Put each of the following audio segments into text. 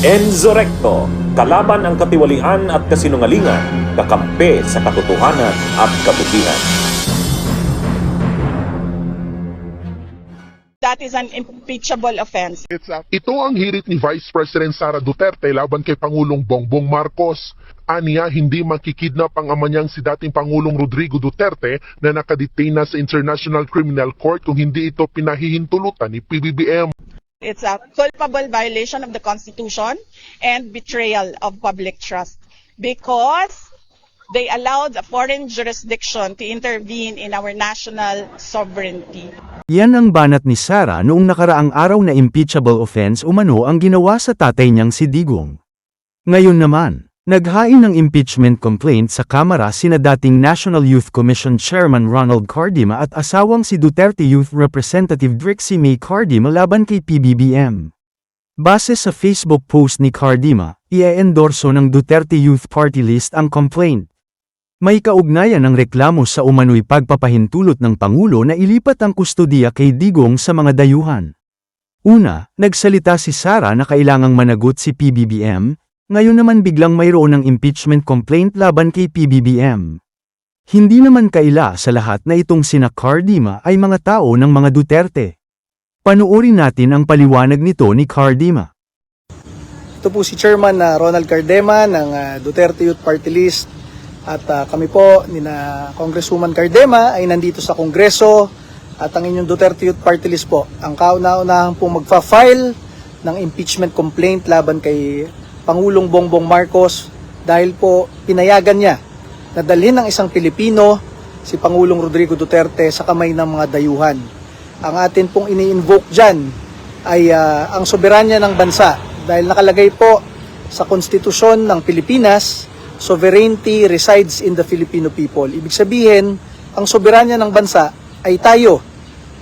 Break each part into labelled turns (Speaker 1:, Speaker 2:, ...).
Speaker 1: Enzo Recto, kalaban ang katiwalian at kasinungalingan, kakampi sa katotohanan at kabutihan.
Speaker 2: That is an impeachable offense.
Speaker 3: Ito ang hirit ni Vice President Sara Duterte laban kay Pangulong Bongbong Marcos. Aniya, hindi makikidnap ang ama niyang si dating Pangulong Rodrigo Duterte na nakadetain na sa International Criminal Court kung hindi ito pinahihintulutan ni PBBM.
Speaker 2: It's a culpable violation of the Constitution and betrayal of public trust because they allowed a foreign jurisdiction to intervene in our national sovereignty.
Speaker 4: Yan ang banat ni Sara noong nakaraang araw na impeachable offense umano ang ginawa sa tatay niyang si Digong. Ngayon naman, naghain ng impeachment complaint sa Kamara sina dating National Youth Commission Chairman Ronald Cardima at asawang si Duterte Youth Representative Drixie May Cardima laban kay PBBM. Base sa Facebook post ni Cardima, i-endorso ng Duterte Youth Party List ang complaint. May kaugnayan ng reklamo sa umano'y pagpapahintulot ng Pangulo na ilipat ang kustodiya kay Digong sa mga dayuhan. Una, nagsalita si Sara na kailangang managot si PBBM, ngayon naman biglang mayroon ng impeachment complaint laban kay PBBM. Hindi naman kaila sa lahat na itong sina Cardima ay mga tao ng mga Duterte. Panuorin natin ang paliwanag nito ni Cardima.
Speaker 5: Ito po si Chairman Ronald Cardema ng Duterte Youth Party List. At kami po, nina Congresswoman Cardema ay nandito sa Kongreso at ang inyong Duterte Youth Party List po ang kauna-unahan po magfa-file ng impeachment complaint laban kay Pangulong Bongbong Marcos dahil po pinayagan niya na dalhin ng isang Pilipino si Pangulong Rodrigo Duterte sa kamay ng mga dayuhan. Ang atin pong ini-invoke dyan ay ang soberanya ng bansa dahil nakalagay po sa konstitusyon ng Pilipinas, sovereignty resides in the Filipino people. Ibig sabihin, ang soberanya ng bansa ay tayo,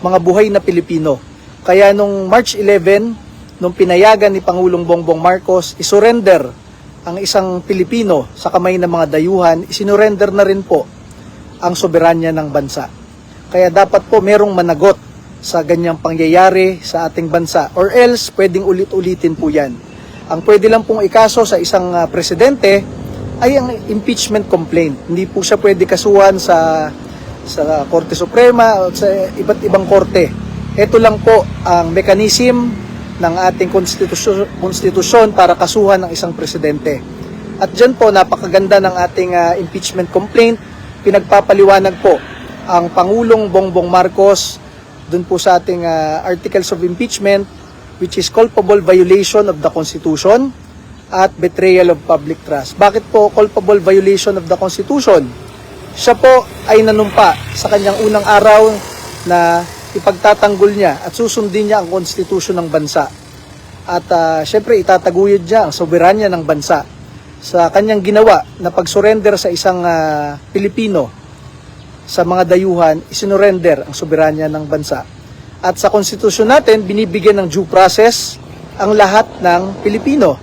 Speaker 5: mga buhay na Pilipino. Kaya nung March 11, nung pinayagan ni Pangulong Bongbong Marcos, isurrender ang isang Pilipino sa kamay ng mga dayuhan, isinurrender na rin po ang soberanya ng bansa. Kaya dapat po merong managot sa ganyang pangyayari sa ating bansa. Or else, pwedeng ulit-ulitin po yan. Ang pwede lang pong ikaso sa isang presidente ay ang impeachment complaint. Hindi po siya pwede kasuhan sa Korte Suprema o sa iba't ibang korte. Ito lang po ang mechanism ng ating konstitusyon para kasuhan ng isang presidente. At dyan po, napakaganda ng ating impeachment complaint. Pinagpapaliwanag po ang Pangulong Bongbong Marcos dun po sa ating articles of impeachment, which is culpable violation of the Constitution at betrayal of public trust. Bakit po culpable violation of the Constitution? Siya po ay nanumpa sa kanyang unang araw na ipagtatanggol niya at susundin niya ang konstitusyon ng bansa. At syempre itataguyod niya ang soberanya ng bansa sa kanyang ginawa na pag-surrender sa isang Pilipino sa mga dayuhan, isinurrender ang soberanya ng bansa. At sa konstitusyon natin, binibigyan ng due process ang lahat ng Pilipino.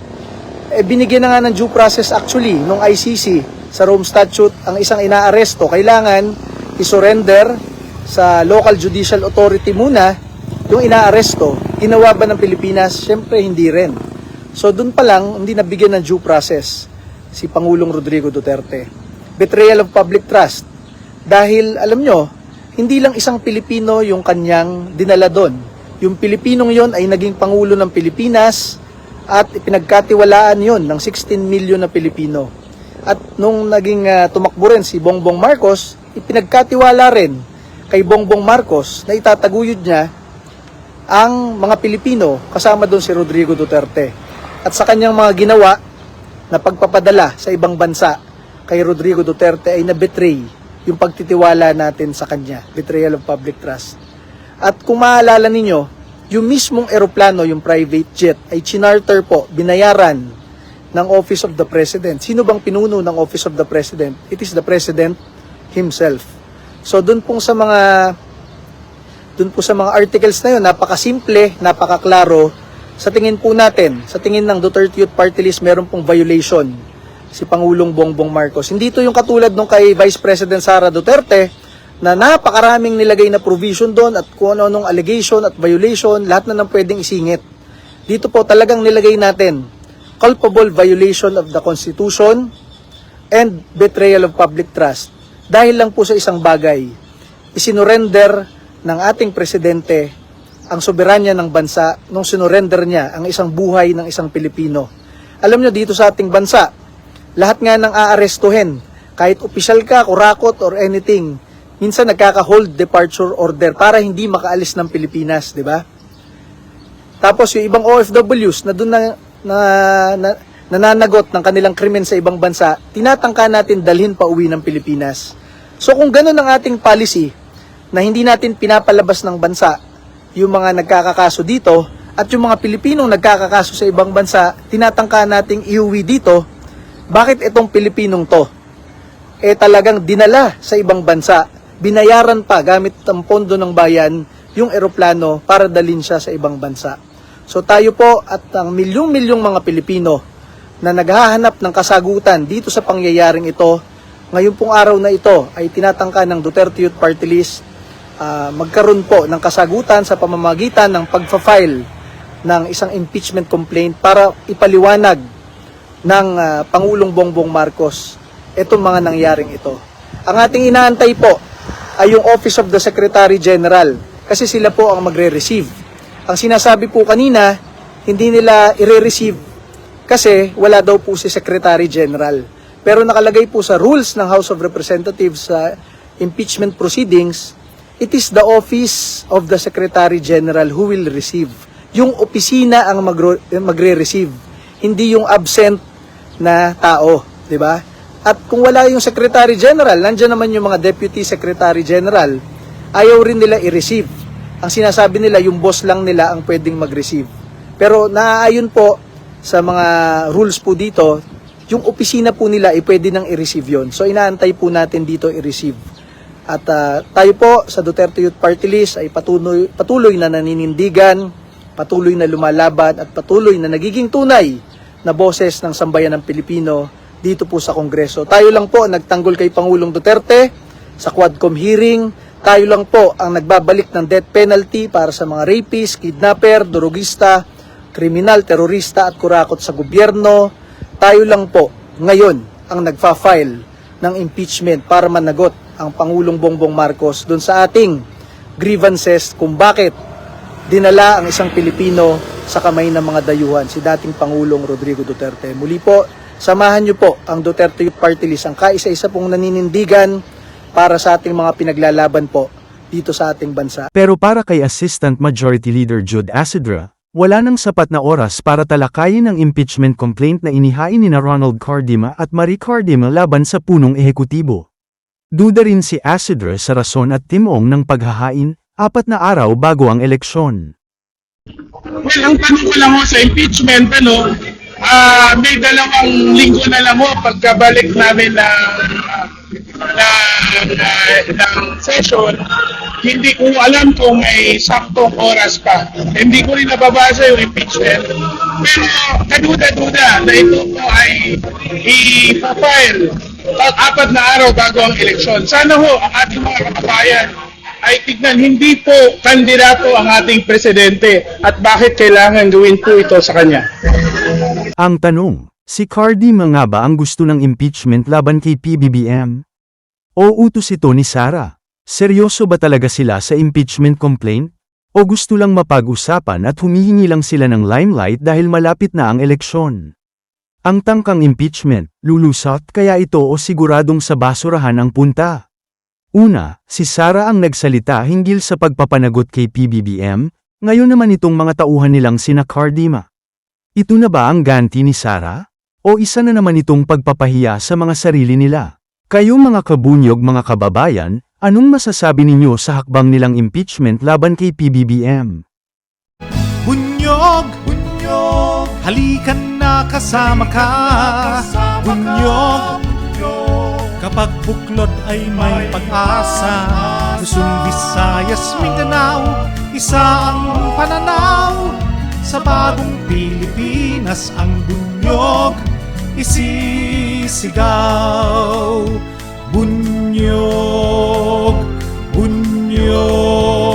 Speaker 5: Binigyan na nga ng due process actually nung ICC sa Rome Statute ang isang inaaresto. Kailangan isurrender sa local judicial authority muna yung inaaresto. Ginawa ba ng Pilipinas? Siyempre hindi rin. So dun pa lang hindi nabigyan ng due process si Pangulong Rodrigo Duterte. Betrayal of public trust. Dahil alam nyo, hindi lang isang Pilipino yung kanyang dinala doon. Yung Pilipinong yon ay naging Pangulo ng Pilipinas at ipinagkatiwalaan yon ng 16 million na Pilipino. At nung naging tumakbo rin si Bongbong Marcos, ipinagkatiwala rin kay Bongbong Marcos na itataguyod niya ang mga Pilipino kasama doon si Rodrigo Duterte. At sa kanyang mga ginawa na pagpapadala sa ibang bansa kay Rodrigo Duterte ay na-betray yung pagtitiwala natin sa kanya, betrayal of public trust. At kung maalala ninyo, yung mismong eroplano, yung private jet, ay chinarter po, binayaran ng Office of the President. Sino bang pinuno ng Office of the President? It is the President himself. So dun po sa mga articles na yun, napakasimple, napakaklaro. Sa tingin po natin, sa tingin ng Duterte Youth Party List, meron pong violation si Pangulong Bongbong Marcos. Hindi ito yung katulad nung kay Vice President Sara Duterte, na napakaraming nilagay na provision doon at kung ano-anong allegation at violation, lahat na nang pwedeng isingit. Dito po talagang nilagay natin culpable violation of the Constitution and betrayal of public trust. Dahil lang po sa isang bagay, isinurrender ng ating presidente ang soberanya ng bansa nung sinurrender niya ang isang buhay ng isang Pilipino. Alam nyo, dito sa ating bansa, lahat nga ng aarestuhin, kahit opisyal ka, kurakot, or anything, minsan nagkaka-hold departure order para hindi makaalis ng Pilipinas, di ba? Tapos yung ibang OFWs na doon nananagot ng kanilang krimen sa ibang bansa, tinatangka natin dalhin pa uwi ng Pilipinas. So kung ganun ang ating policy, na hindi natin pinapalabas ng bansa yung mga nagkakakaso dito, at yung mga Pilipinong nagkakakaso sa ibang bansa, tinatangka nating iuwi dito, bakit itong Pilipinong to? Talagang dinala sa ibang bansa, binayaran pa gamit ang pondo ng bayan yung eroplano para dalhin siya sa ibang bansa. So tayo po at ang milyong-milyong mga Pilipino na naghahanap ng kasagutan dito sa pangyayaring ito, ngayon pong araw na ito ay tinatangka ng Duterte Youth Party List magkaroon po ng kasagutan sa pamamagitan ng pagfa-file ng isang impeachment complaint para ipaliwanag ng Pangulong Bongbong Marcos itong mga nangyaring ito. Ang ating inaantay po ay yung Office of the Secretary General kasi sila po ang magre-receive. Ang sinasabi po kanina, hindi nila i-receive kasi wala daw po si Secretary General. Pero nakalagay po sa rules ng House of Representatives sa impeachment proceedings, it is the Office of the Secretary General who will receive. Yung opisina ang magre-receive, hindi yung absent na tao, di ba? At kung wala yung Secretary General, nandiyan naman yung mga Deputy Secretary General, ayaw rin nila i-receive. Ang sinasabi nila, yung boss lang nila ang pwedeng mag-receive. Pero naaayon po sa mga rules po dito, yung opisina po nila ay pwede nang i-receive yon. So inaantay po natin dito i-receive. At tayo po sa Duterte Youth Party List ay patuloy na naninindigan, patuloy na lumalaban at patuloy na nagiging tunay na boses ng sambayan ng Pilipino dito po sa Kongreso. Tayo lang po ang nagtanggol kay Pangulong Duterte sa Quadcom hearing. Tayo lang po ang nagbabalik ng death penalty para sa mga rapist, kidnapper, durugista, kriminal, terorista at kurakot sa gobyerno. Tayo lang po ngayon ang nagfa-file ng impeachment para managot ang Pangulong Bongbong Marcos doon sa ating grievances kung bakit dinala ang isang Pilipino sa kamay ng mga dayuhan, si dating Pangulong Rodrigo Duterte. Muli po, samahan niyo po ang Duterte Youth Party List, ang kaisa-isa pong naninindigan para sa ating mga pinaglalaban po dito sa ating bansa.
Speaker 4: Pero para kay Assistant Majority Leader Jude Asidra, wala nang sapat na oras para talakayin ang impeachment complaint na inihain ni Ronald Cardima at Marie Cardima laban sa punong ehekutibo. Duda rin si Asidra sa rason at timong ng paghahain, 4 na araw bago ang eleksyon.
Speaker 6: Well, ang tanong ko lang ho sa impeachment, may 2 linggo na lang ho pagkabalik namin ng session. Hindi ko alam kung may saktong oras pa. Hindi ko rin nababasa yung impeachment. Pero kaduda-duda na ito po ay i-file 4 na araw bago ang eleksyon. Sana ho ang ating mga kababayan ay tignan, hindi po kandidato ang ating presidente at bakit kailangan gawin po ito sa kanya.
Speaker 4: Ang tanong, si Cardima nga ba ang gusto ng impeachment laban kay PBBM? O utos ito ni Sara? Seryoso ba talaga sila sa impeachment complaint? O gusto lang mapag-usapan at humihingi lang sila ng limelight dahil malapit na ang eleksyon? Ang tangkang impeachment, lulusot kaya ito o siguradong sa basurahan ang punta? Una, si Sara ang nagsalita hinggil sa pagpapanagot kay PBBM, ngayon naman itong mga tauhan nilang sina Cardima. Ito na ba ang ganti ni Sara? O isa na naman itong pagpapahiya sa mga sarili nila? Kayo mga kabunyog mga kababayan, anong masasabi ninyo sa hakbang nilang impeachment laban kay PBBM?
Speaker 7: Bunyog, bunyog, halikan na kasama ka. Bunyog, kapag buklod ay may pag-asa. Luzon, Visayas, Mindanao, isa ang pananaw. Sa bagong Pilipinas ang bunyog isisigaw. Bunyog, bunyog.